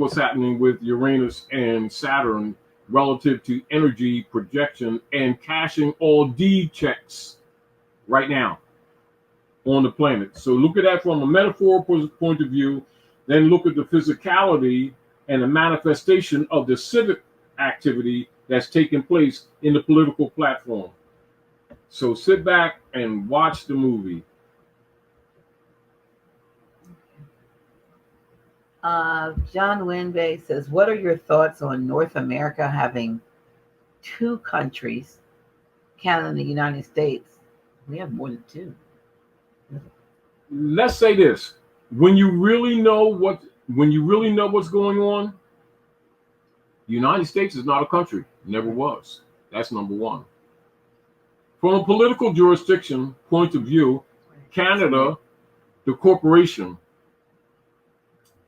what's happening with Uranus and Saturn relative to energy projection and cashing all deed checks right now on the planet. So look at that from a metaphorical point of view, then look at the physicality and the manifestation of the civic activity that's taking place in the political platform. So sit back and watch the movie. John Winbay says, what are your thoughts on North America having two countries, Canada and the United States? We have more than two. Let's say this. When you really know what's going on, the United States is not a country. Never was. That's number one. From a political jurisdiction point of view, Canada, the corporation,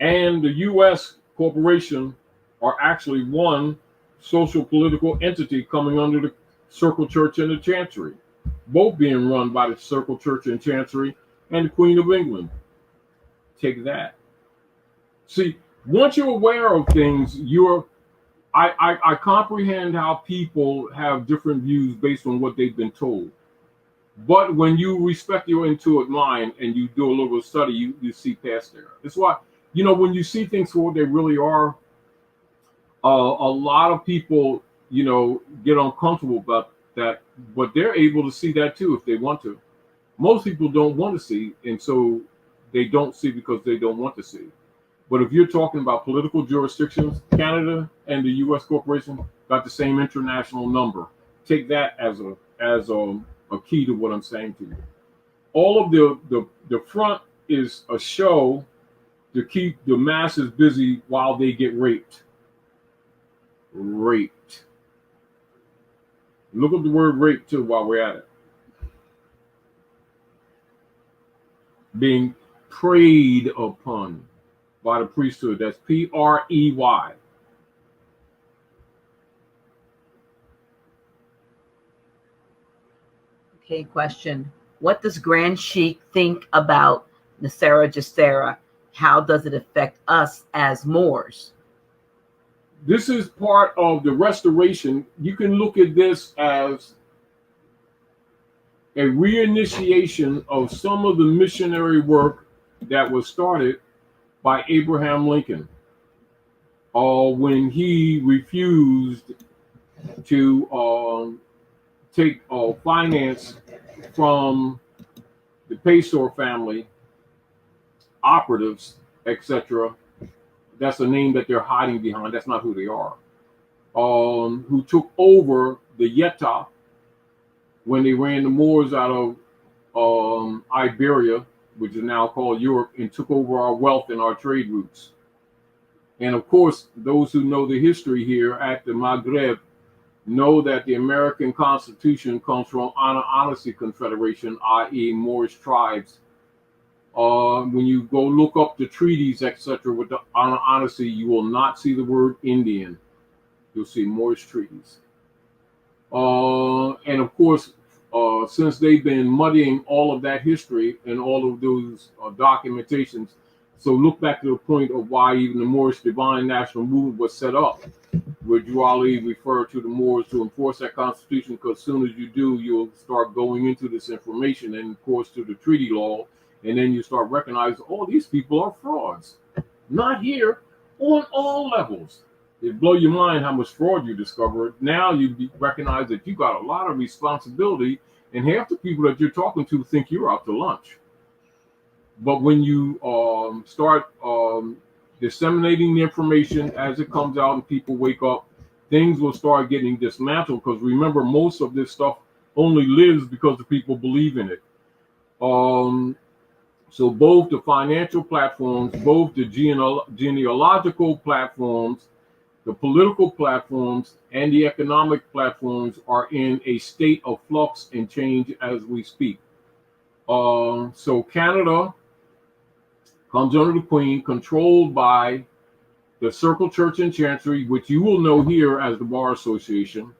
and the U.S. corporation are actually one social political entity coming under the Circle Church and the Chancery, both being run by the Circle Church and Chancery and the Queen of England. Take that. See, once you're aware of things, I comprehend how people have different views based on what they've been told. But when you respect your intuitive mind and you do a little study, you see past there. That's why, when you see things for what they really are, a lot of people, get uncomfortable about that, but they're able to see that too if they want to. Most people don't want to see, and so they don't see because they don't want to see. But if you're talking about political jurisdictions, Canada and the U.S. corporation got the same international number. Take that as a key to what I'm saying to you. All of the front is a show to keep the masses busy while they get raped. Raped. Look up the word rape too while we're at it. Being preyed upon by the priesthood. That's P-R-E-Y. Okay, question. What does Grand Sheik think about Nasera Jacera? How does it affect us as Moors? This is part of the restoration. You can look at this as a reinitiation of some of the missionary work that was started by Abraham Lincoln when he refused to take finance from the Pacor family, operatives, etc. That's a name that they're hiding behind. That's not who they are. Who took over the Yetta when they ran the Moors out of Iberia, which is now called Europe, and took over our wealth and our trade routes. And of course, those who know the history here at the Maghreb know that the American Constitution comes from Anaanasi Confederation, i.e. Moorish tribes. When you go look up the treaties, etc., with the Anaanasi, you will not see the word Indian. You'll see Moorish treaties. And of course, since they've been muddying all of that history and all of those documentations, so look back to the point of why even the Moorish Divine National Movement was set up, where Juali referred to the Moors to enforce that constitution, because as soon as you do, you'll start going into this information and, of course, to the treaty law, and then you start recognizing, oh, these people are frauds. Not here, on all levels. It blow your mind how much fraud you discover. Now you recognize that you got a lot of responsibility, and half the people that you're talking to think you're out to lunch. But when you start disseminating the information as it comes out and people wake up, things will start getting dismantled, because remember, most of this stuff only lives because the people believe in it. So both the financial platforms, both the genealogical platforms, the political platforms, and the economic platforms are in a state of flux and change as we speak. So Canada comes under the Queen, controlled by the Circle Church and Chancery, which you will know here as the Bar Association.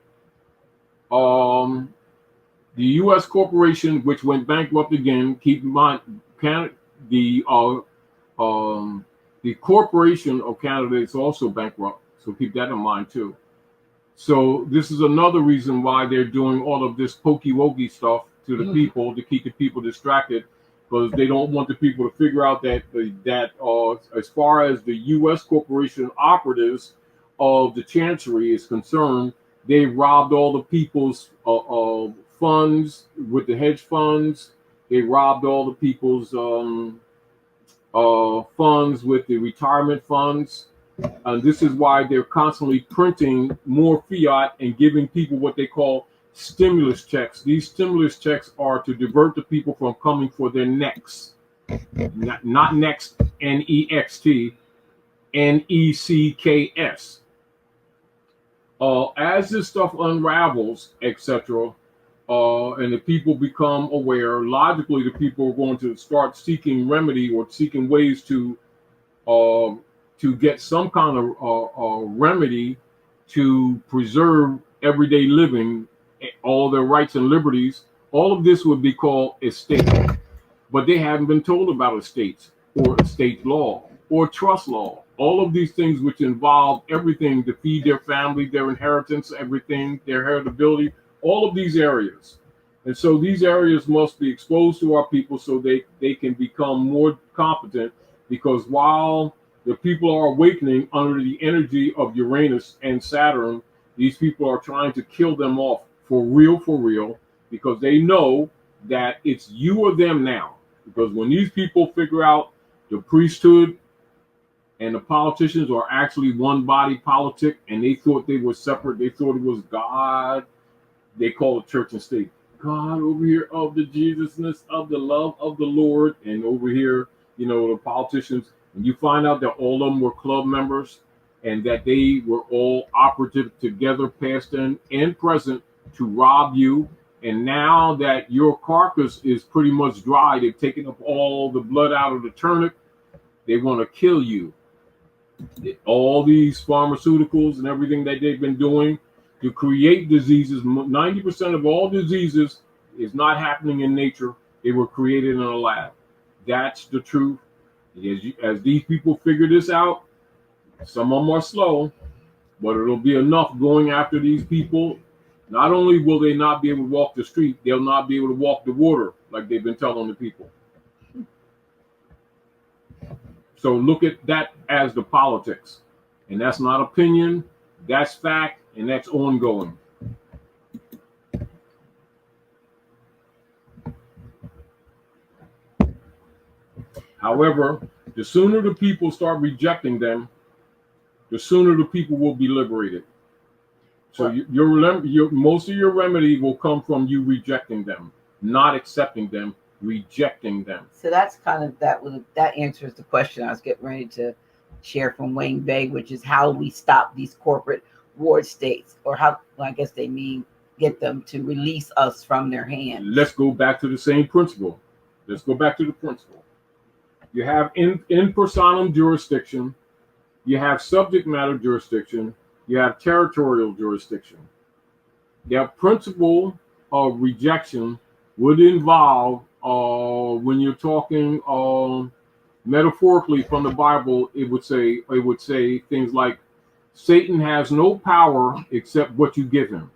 The U.S. corporation, which went bankrupt again. Keep in mind, the The corporation of Canada is also bankrupt, so keep that in mind too. So this is another reason why they're doing all of this pokey-wokey stuff to the people to keep the people distracted, because they don't want the people to figure out that as far as the U.S. corporation operatives of the Chancery is concerned, they robbed all the people's funds with the hedge funds. They robbed all the people's funds with the retirement funds. And this is why they're constantly printing more fiat and giving people what they call stimulus checks. These stimulus checks are to divert the people from coming for their necks. Not next, N-E-X-T, N-E-C-K-S. As this stuff unravels, etc., and the people become aware, logically the people are going to start seeking remedy or seeking ways to get some kind of remedy to preserve everyday living, all their rights and liberties. All of this would be called estate, but they haven't been told about estates or estate law or trust law. All of these things which involve everything to feed their family, their inheritance, everything, their heritability, all of these areas. And so these areas must be exposed to our people so they can become more competent, because while the people are awakening under the energy of Uranus and Saturn, these people are trying to kill them off for real, because they know that it's you or them now. Because when these people figure out the priesthood and the politicians are actually one body politic, and they thought they were separate, they thought it was God, they call it church and state. God over here of the Jesusness of the love of the Lord, and over here, the politicians. And you find out that all of them were club members and that they were all operative together, past and present, to rob you. And now that your carcass is pretty much dry, they've taken up all the blood out of the turnip, they want to kill you. All these pharmaceuticals and everything that they've been doing to create diseases, 90% of all diseases is not happening in nature. They were created in a lab. That's the truth. As these people figure this out, some of them are slow, but it'll be enough going after these people. Not only will they not be able to walk the street, they'll not be able to walk the water like they've been telling the people. So look at that as the politics. And that's not opinion, that's fact, and that's ongoing. However, the sooner the people start rejecting them, the sooner the people will be liberated. So most of your remedy will come from you rejecting them, not accepting them, rejecting them. So that's kind of that answers the question I was getting ready to share from Wayne Bay, which is how we stop these corporate ward states, or how, well, I guess they mean get them to release us from their hands. Let's go back to the same principle. Let's go back to the principle. You have in personam jurisdiction, you have subject matter jurisdiction, you have territorial jurisdiction. The principle of rejection would involve, when you're talking metaphorically from the Bible, it would say things like, Satan has no power except what you give him.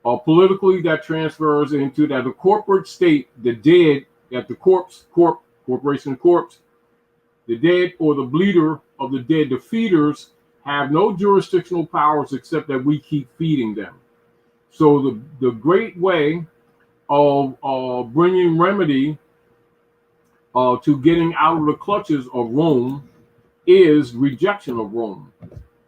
Politically, that transfers into that the corporate state, the dead, that the corporation corpse, the dead or the bleeder of the dead, the feeders have no jurisdictional powers except that we keep feeding them. So the great way of bringing remedy to getting out of the clutches of Rome is rejection of Rome.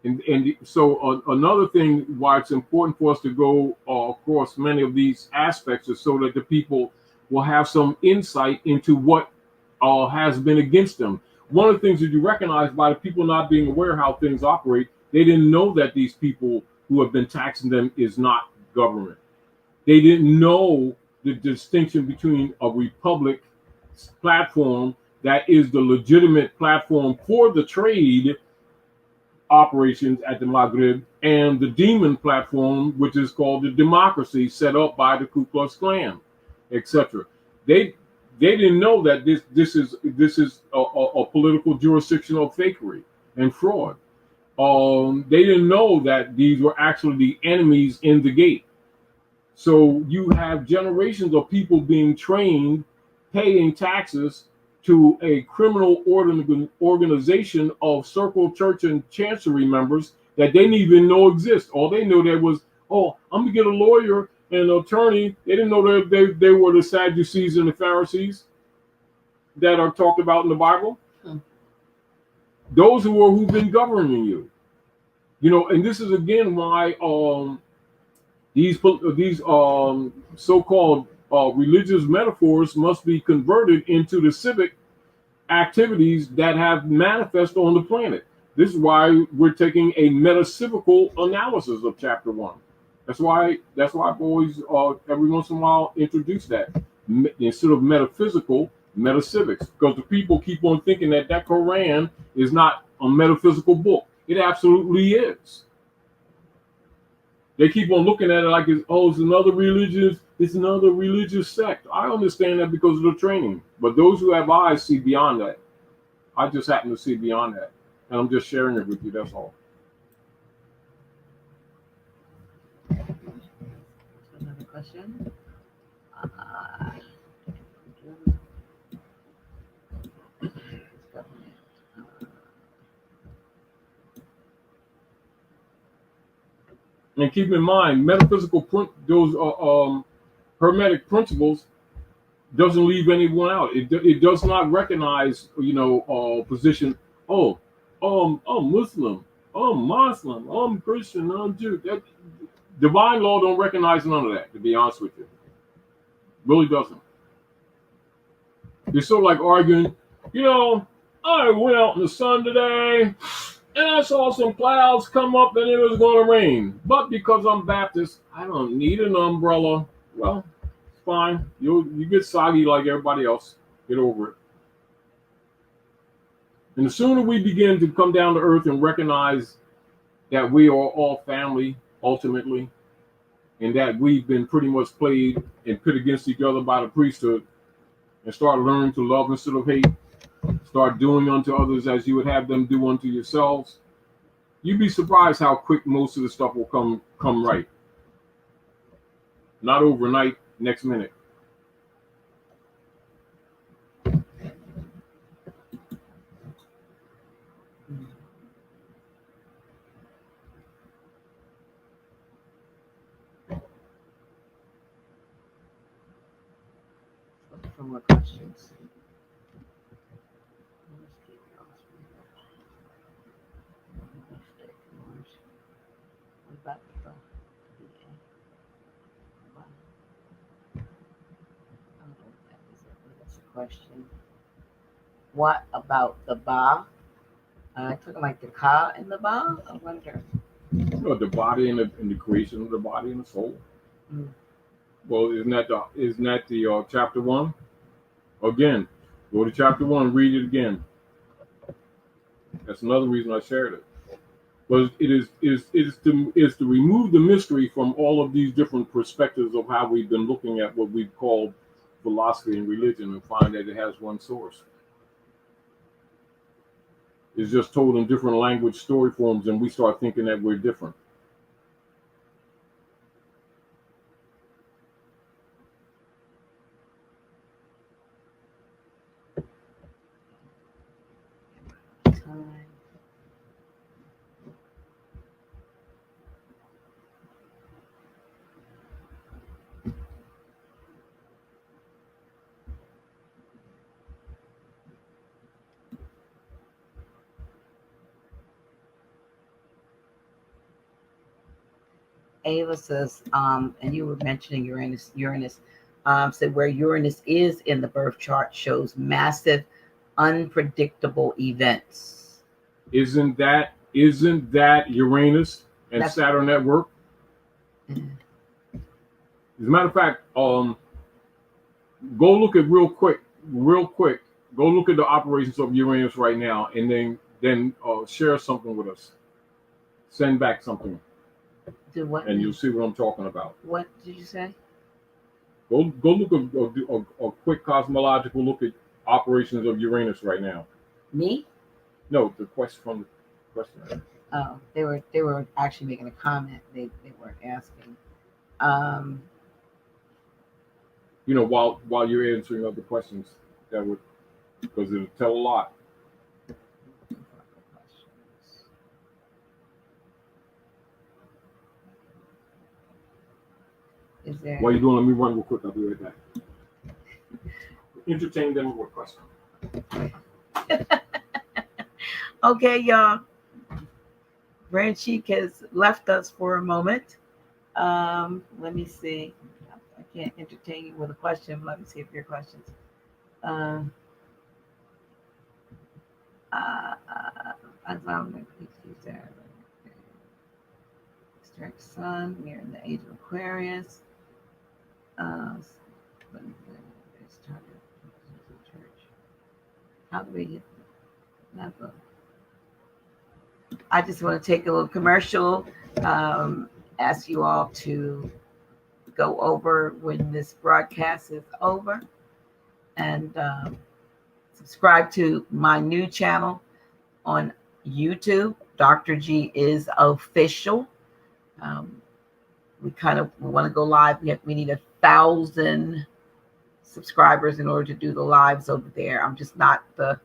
And so another thing why it's important for us to go across many of these aspects is so that the people will have some insight into what has been against them. One of the things that you recognize by the people not being aware how things operate, they didn't know that these people who have been taxing them is not government. They didn't know the distinction between a republic platform that is the legitimate platform for the trade operations at the Maghreb, and the demon platform, which is called the democracy set up by the Ku Klux Klan, etc. they didn't know that this is a political jurisdiction of fakery and fraud. They didn't know that these were actually the enemies in the gate. So you have generations of people being trained, paying taxes to a criminal organization of circle, church, and chancery members that they didn't even know exist. All they knew there was, oh, I'm gonna get a lawyer and an attorney. They didn't know that they were the Sadducees and the Pharisees that are talked about in the Bible. Those who've been governing you. And this is again why these so-called religious metaphors must be converted into the civic activities that have manifest on the planet. This is why we're taking a metaphysical analysis of chapter 1. That's why I've always every once in a while introduce that instead of metaphysical, metaphysics, because the people keep on thinking that Quran is not a metaphysical book. It absolutely is. They keep on looking at it like it's another religious sect. I understand that because of the training. But those who have eyes see beyond that. I just happen to see beyond that. And I'm just sharing it with you, that's all. Another question. And keep in mind, metaphysical those hermetic principles doesn't leave anyone out. It does not recognize, position. Oh, I'm Muslim. I'm Muslim. I'm Christian. I'm Jew. Divine law don't recognize none of that. To be honest with you, really doesn't. It's sort of like arguing. I went out in the sun today. And I saw some clouds come up and it was going to rain. But because I'm Baptist, I don't need an umbrella. Well, it's fine. You get soggy like everybody else. Get over it. And the sooner we begin to come down to earth and recognize that we are all family, ultimately, and that we've been pretty much played and put against each other by the priesthood, and start learning to love instead of hate, start doing unto others as you would have them do unto yourselves, you'd be surprised how quick most of the stuff will come right. Not overnight, next minute. Some more questions. Question. What about the Ba? Talking like the Ka and the Ba? I wonder. The body and the creation of the body and the soul. Mm. Well, isn't that the chapter 1? Again, go to chapter 1, read it again. That's another reason I shared it. But it is to remove the mystery from all of these different perspectives of how we've been looking at what we've called philosophy and religion, and find that it has one source. It's just told in different language story forms, and we start thinking that we're different. Ava says, and you were mentioning Uranus, said where Uranus is in the birth chart shows massive, unpredictable events. Isn't that Uranus and Saturn at work? As a matter of fact, go look at real quick. Go look at the operations of Uranus right now, and then share something with us. Send back something. Do what? And you'll see what I'm talking about. What did you say? Go look at do a quick cosmological look at operations of Uranus right now. Me? No, the question from the question. Oh, they were actually making a comment. They weren't asking. Um, While you're answering other questions, that would because it'll tell a lot. is there? While you're doing, let me run real quick. I'll be right back. Entertain them with a question. Okay, y'all. Brand Chic has left us for a moment. Let me see. I can't entertain you with a question. Let me see if your questions. Um, I found my PhD there. Direct Sun. We're in the age of Aquarius. How do we get that book? I just want to take a little commercial. Ask you all to go over when this broadcast is over and subscribe to my new channel on YouTube. Dr. G is official. We want to go live. We need 1,000 subscribers in order to do the lives over there. I'm just not the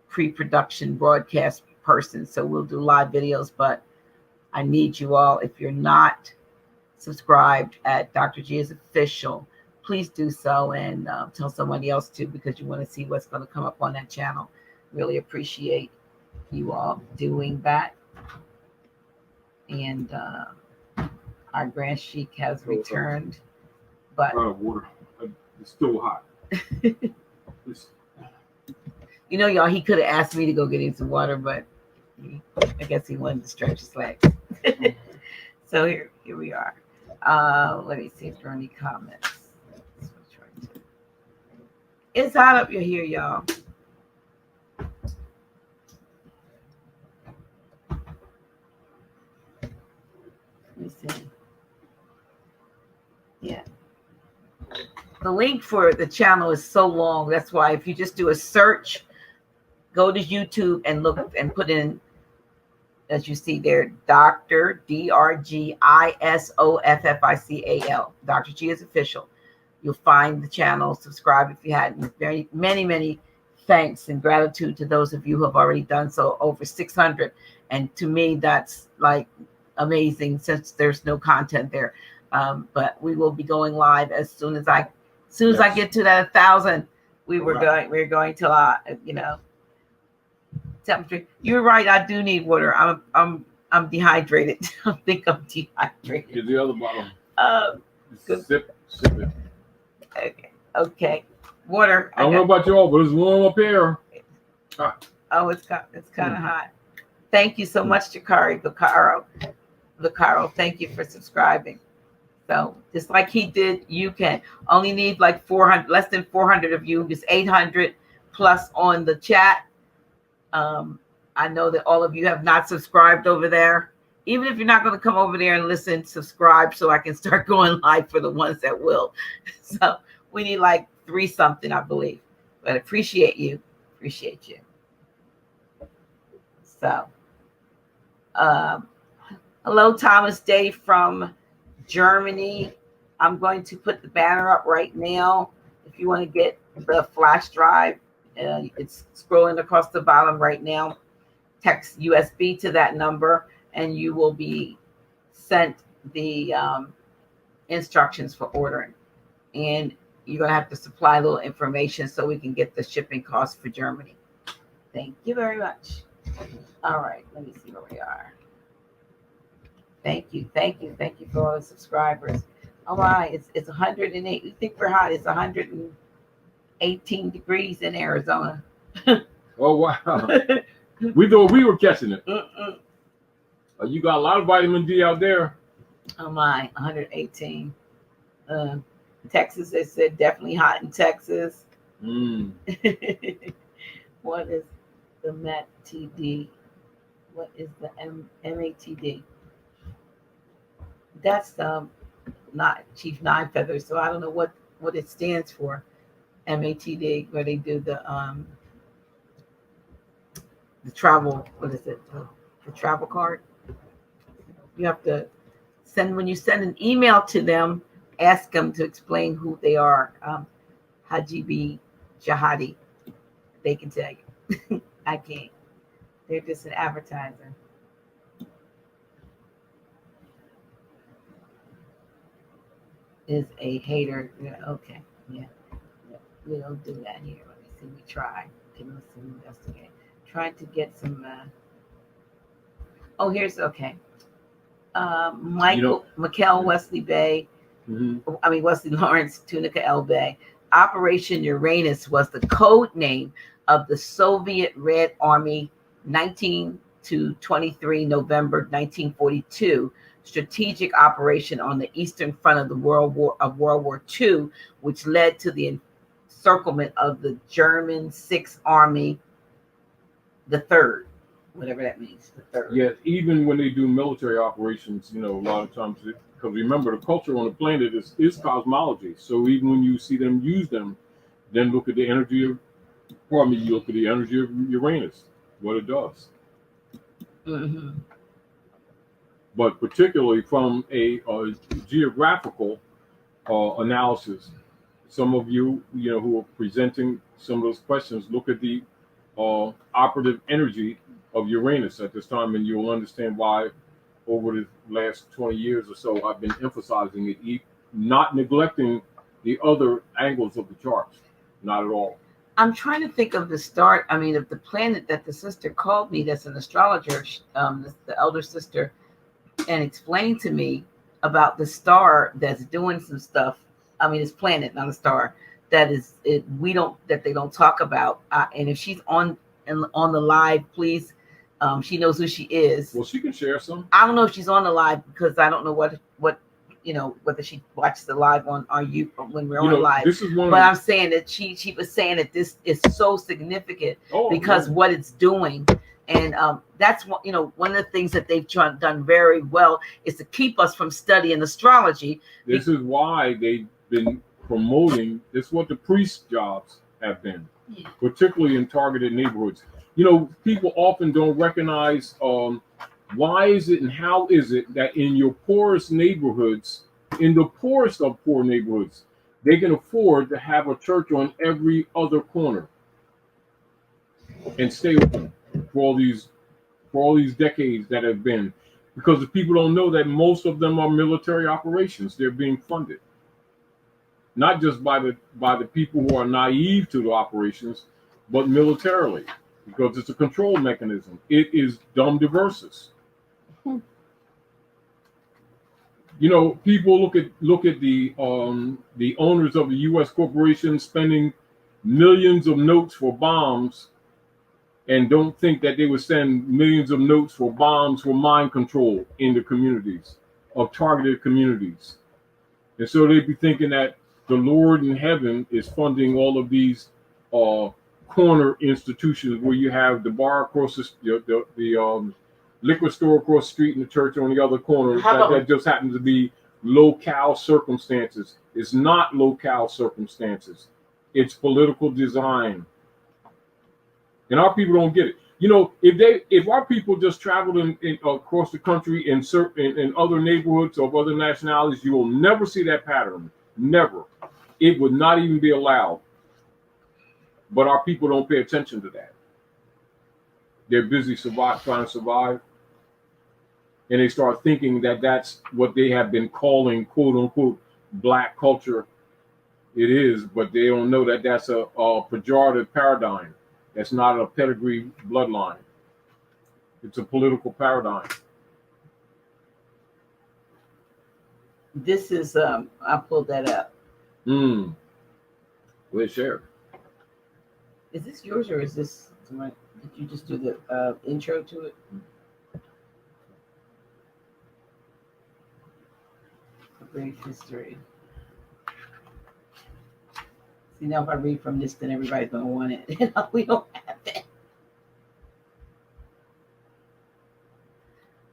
pre-production broadcast person, so we'll do live videos, but I need you all. If you're not subscribed at Dr. G is official, please do so and tell somebody else too, because you want to see what's going to come up on that channel. Really appreciate you all doing that. And our Grand Chic has returned, but water. It's still hot. y'all, he could have asked me to go get him some water, but I guess he wanted to stretch his legs. So here we are. Let me see if there are any comments. It's hot up here, y'all. Let me see. Yeah. The link for the channel is so long. That's why if you just do a search, go to YouTube and look and put in, as you see there, Dr. DRGISOFFICAL. Dr. G is official. You'll find the channel. Subscribe if you hadn't. Very many thanks and gratitude to those of you who have already done so. Over 600, and to me that's like amazing since there's no content there. But we will be going live as soon as I get to that 1,000. We're going till temperature. You're right. I do need water. I'm dehydrated. I think I'm dehydrated. Get the other bottle. Sip it. Okay. Water. I don't know about y'all, but it's warm up here. Oh, it's kind of hot. Thank you so much, Jakari Vicaro. Thank you for subscribing. So just like he did, you can only need like 400, less than 400 of you. It's 800 plus on the chat. I know that all of you have not subscribed over there. Even if you're not going to come over there and listen, subscribe so I can start going live for the ones that will. So we need like 3 something, I believe. But appreciate you. So, hello, Thomas Day from Germany. I'm going to put the banner up right now. If you want to get the flash drive, it's scrolling across the bottom right now. Text USB to that number and you will be sent the instructions for ordering. And you're going to have to supply a little information so we can get the shipping costs for Germany. Thank you very much. All right, let me see where we are. Thank you for all the subscribers. All right, it's 108. You think we're hot? It's 118 degrees in Arizona. Oh wow! We thought we were catching it. You got a lot of vitamin D out there. Oh my, 118. Texas, they said definitely hot in Texas. What is the MATD? What is the MATD? That's not Chief Nine Feathers, so I don't know what what it stands for. MATD, where they do the travel. What is it? The travel card. You have to send when you send an email to them. Ask them to explain who they are. Hajibi Jahadi. They can tell you. I can't. They're just an advertiser. Is a hater. Yeah, okay. Yeah. We don't do that here. Let me see. We try. Okay, let's see. Investigate. Trying to get some. Oh, here's okay. Michael McKell Wesley Bay. Wesley Lawrence Tunica L. Bay. Operation Uranus was the code name of the Soviet Red Army 19 to 23 November 1942 strategic operation on the Eastern Front of the World War II, which led to the encirclement of the German Sixth Army, the Third, whatever that means, the Third. Yeah, even when they do military operations, a lot of times, because remember, the culture on the planet is cosmology. So even when you see them use them, then look at the energy of, you look at the energy of Uranus, what it does. Mm-hmm. But particularly from a geographical analysis, some of you, who are presenting some of those questions, look at the operative energy of Uranus at this time, and you'll understand why over the last 20 years or so I've been emphasizing it, not neglecting the other angles of the charts, not at all. I'm trying to think of the start. Of the planet that the sister called me, that's an astrologer, the elder sister, and explained to me about the star that's doing some stuff. It's planet, not a star. That they don't talk about. And if she's on the live, please. She knows who she is. Well, she can share some. I don't know if she's on the live because I don't know what whether she watches the live on you when we're on live. This is one. But I'm saying that she was saying that this is so significant because what it's doing. And that's one of the things that they've done very well is to keep us from studying astrology. This is why they've been promoting. It's what the priest jobs have been, particularly in targeted neighborhoods. People often don't recognize why is it and how is it that in your poorest neighborhoods, in the poorest of poor neighborhoods, they can afford to have a church on every other corner and stay open for all these decades that have been, because the people don't know that most of them are military operations. They're being funded not just by the people who are naive to the operations, but militarily, because it's a control mechanism. It is dumb diversus. People look at the owners of the U.S. corporations spending millions of notes for bombs, and don't think that they would send millions of notes for bombs for mind control in the communities of targeted communities. And so they'd be thinking that the Lord in heaven is funding all of these corner institutions where you have the bar across the liquor store across the street and the church on the other corner. That just happens to be locale circumstances. It's not locale circumstances. It's political design. And our people don't get it. If our people just traveled in across the country in other neighborhoods of other nationalities, you will never see that pattern. Never. It would not even be allowed. But our people don't pay attention to that. They're busy trying to survive. And they start thinking that that's what they have been calling, quote unquote, black culture. It is, but they don't know that that's a pejorative paradigm. That's not a pedigree bloodline. It's a political paradigm. This is, I pulled that up. Let's share. Is this yours or is this, did you just do the intro to it? Brief history. See, now if I read from this, then everybody's going to want it. We don't have that.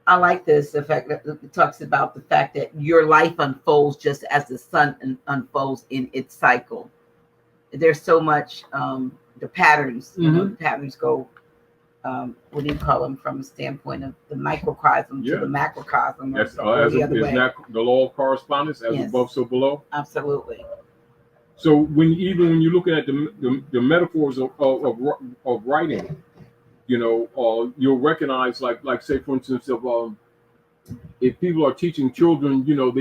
I like this. The fact that it talks about the fact that your life unfolds just as the sun unfolds in its cycle. There's so much the patterns. You know, the patterns go. What do you call them from a standpoint of the microcosm to the macrocosm? That's the other way. That the law of correspondence, as above, so below. Absolutely. So when you're looking at the metaphors of writing, you know, you'll recognize like say for instance if people are teaching children, you know,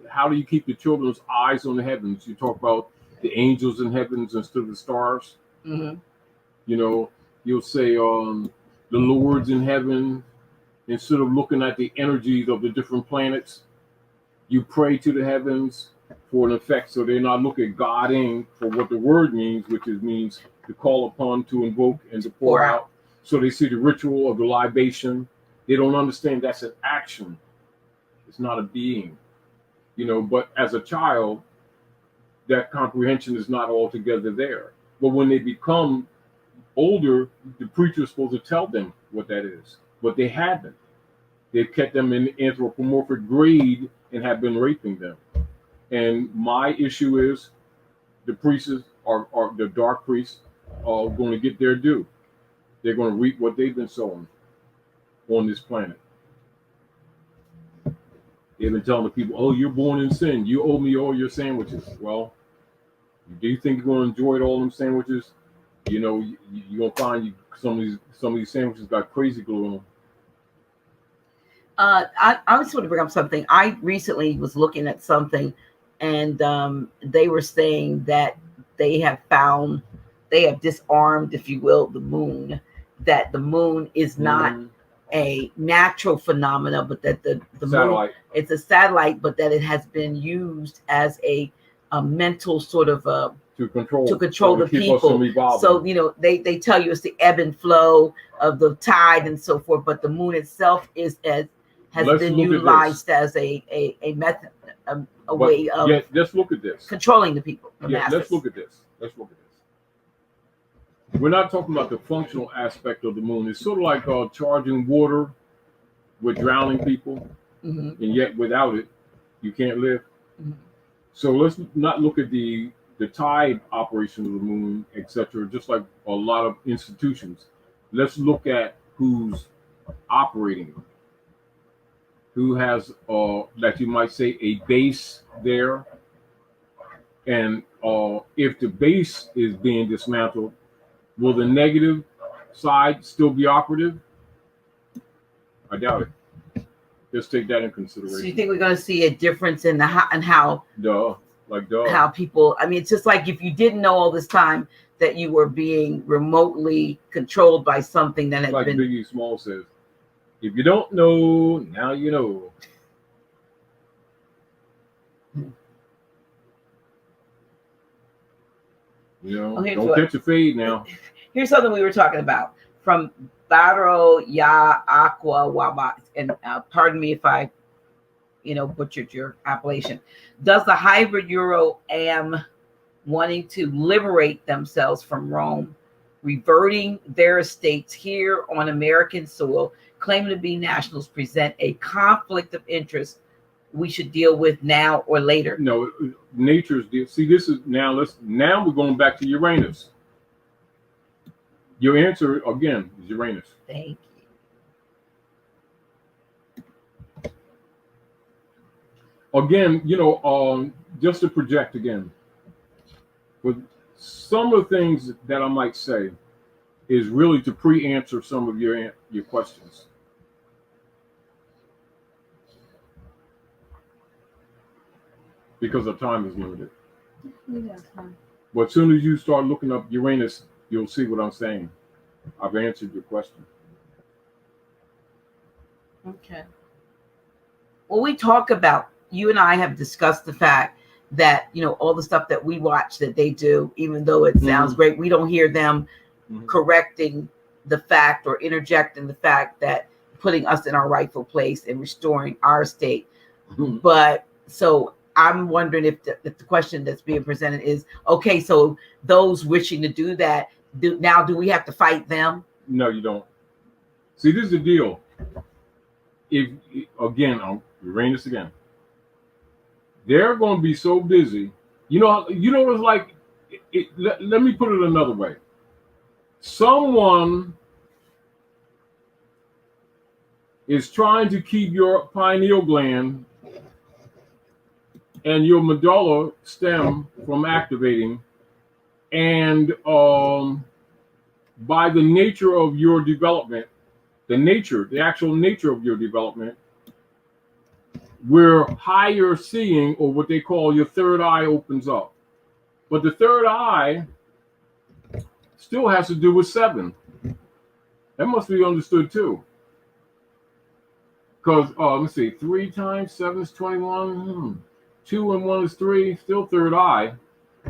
how do you keep the children's eyes on the heavens? You talk about the angels in heavens instead of the stars. Mm-hmm. You know, you'll say the Lord's in heaven instead of looking at the energies of the different planets. You pray to the heavens for an effect, so they're not looking at God in for what the word means, which means to call upon, to invoke, and to pour out. So they see the ritual of the libation. They don't understand that's an action. It's not a being, you know. But as a child, that comprehension is not altogether there. But when they become older, the preacher is supposed to tell them what that is, but they haven't. They've kept them in the anthropomorphic grade and have been raping them. And my issue is the priests are the dark priests are going to get their due. They're going to reap what they've been sowing on this planet. They've been telling the people, "Oh, you're born in sin. You owe me all your sandwiches." Well, do you think you're going to enjoy all them sandwiches? You know, you're gonna find some of these sandwiches got crazy glue on them. I was going to bring up something. I recently was looking at something, and they were saying that they have disarmed, if you will, the moon. That the moon is not a natural phenomena, but that the moon, it's a satellite, but that it has been used as a mental sort of to control the people. So, you know, they tell you it's the ebb and flow of the tide and so forth, but the moon itself has been utilized as a method, a way of let's look at this. Controlling the people. Let's look at this. We're not talking about the functional aspect of the moon. It's sort of like charging water with drowning people, and yet without it, you can't live. So let's not look at the tide operation of the moon, etc., just like a lot of institutions. Let's look at who's operating, who has, that you might say, a base there. And if the base is being dismantled, will the negative side still be operative? I doubt it. Let's take that in consideration. So you think we're going to see a difference in how people, I mean, it's just like if you didn't know all this time that you were being remotely controlled by something that had like been. Biggie Small says, if you don't know, now you know. You know, don't catch a fade now. Here's something we were talking about from Baro Ya Aqua Waba, and pardon me if I, butchered your appellation. Does the hybrid Euro am wanting to liberate themselves from Rome, reverting their estates here on American soil, claiming to be nationals, present a conflict of interest we should deal with now or later? No, nature's deal. See, this is now we're going back to Uranus. Your answer again is Uranus. Thank you. Again, just to project again, but some of the things that I might say is really to pre-answer some of your questions. Because the time is limited. But as soon as you start looking up Uranus, you'll see what I'm saying. I've answered your question. Okay. Well, we talk about, you and I have discussed the fact that, all the stuff that we watch that they do, even though it sounds great, we don't hear them correcting the fact or interjecting the fact that putting us in our rightful place and restoring our state. But so I'm wondering if the question that's being presented is, okay, so those wishing to do that, do we have to fight them? No, you don't. See, this is the deal. if again, I'll rein this again. They're going to be so busy. You know it's like. Let me put it another way. Someone is trying to keep your pineal gland and your medulla stem from activating, and by the nature of your development, the actual nature of your development, we're higher seeing, or what they call your third eye opens up. But the third eye still has to do with 7. That must be understood too. Because let's see, 3 times 7 is 21. 2 and 1 is 3. Still third eye.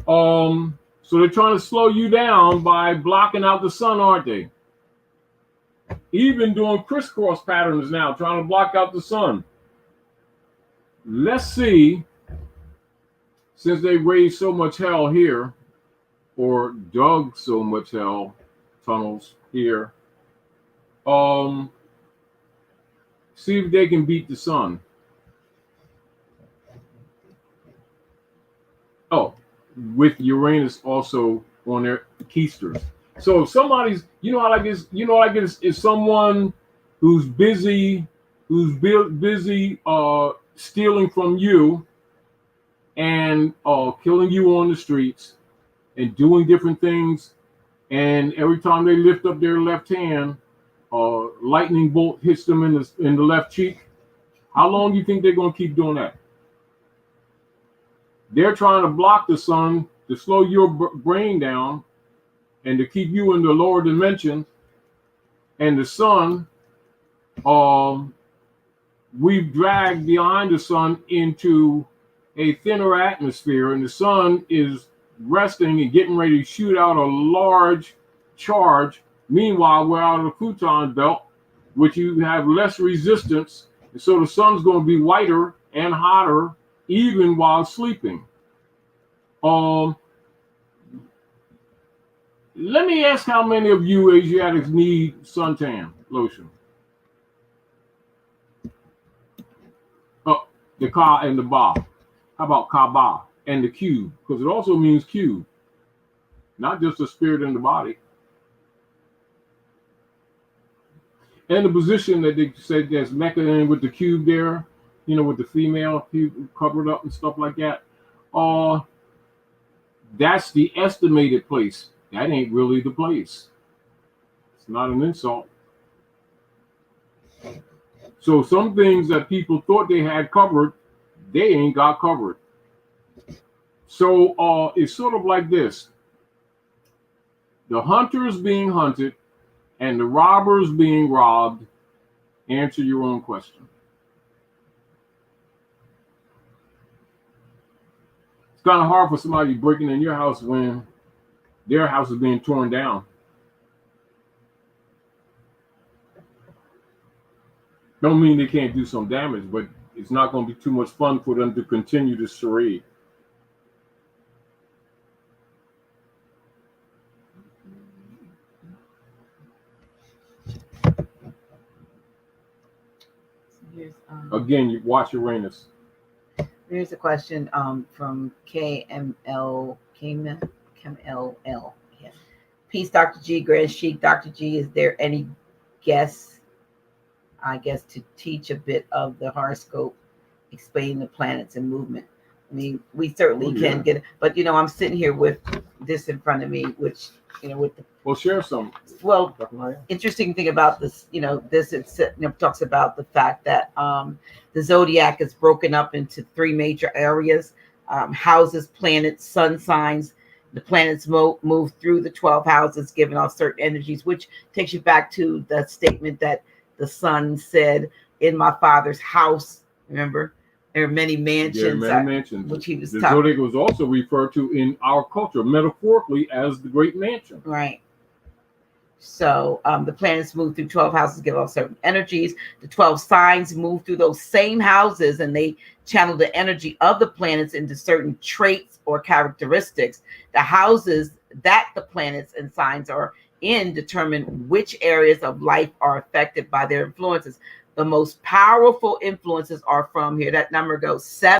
So they're trying to slow you down by blocking out the sun, aren't they? Even doing crisscross patterns now, trying to block out the sun. Let's see, since they raised so much hell here, or dug so much hell tunnels here, see if they can beat the sun. Oh, with Uranus also on their keisters. So if somebody's, is someone who's busy stealing from you and killing you on the streets and doing different things, and every time they lift up their left hand, lightning bolt hits them in the left cheek. How long do you think they're going to keep doing that? They're trying to block the sun to slow your brain down and to keep you in the lower dimensions. And the sun, we've dragged behind the sun into a thinner atmosphere, and the sun is resting and getting ready to shoot out a large charge. Meanwhile, we're out of the Pluton belt, which you have less resistance, and so the sun's going to be whiter and hotter even while sleeping. Let me ask how many of you Asiatics need suntan lotion? Oh, the Ka and the Ba. How about Ka-Ba and the Q? Because it also means Q, not just the spirit in the body. And the position that they said there's Mecca in with the cube there, with the female cube covered up and stuff like that. That's the estimated place. That ain't really the place. It's not an insult. So some things that people thought they had covered, they ain't got covered. So it's sort of like this. The hunters being hunted and the robbers being robbed. Answer your own question. It's kind of hard for somebody breaking in your house when their house is being torn down. Don't mean they can't do some damage, but it's not going to be too much fun for them to continue this charade. Again, you watch Uranus. Here's a question from KML. Yeah. Peace, Dr. G, Grand Sheik. Dr. G, is there any guess, to teach a bit of the horoscope, explaining the planets and movement? I mean, we certainly can get it, but I'm sitting here with this in front of me, which, with the. Well, share some. Well, interesting thing about this, this talks about the fact that the zodiac is broken up into 3 major areas: houses, planets, sun signs. The planets move through the 12 houses, giving off certain energies, which takes you back to the statement that the sun said, "In my Father's house." Remember, there are many mansions. Mansions. Which he was. The zodiac was also referred to in our culture metaphorically as the great mansion. Right. So the planets move through 12 houses, give off certain energies. The 12 signs move through those same houses, and they channel the energy of the planets into certain traits or characteristics. The houses that the planets and signs are in determine which areas of life are affected by their influences. The most powerful influences are from here. That number goes 7.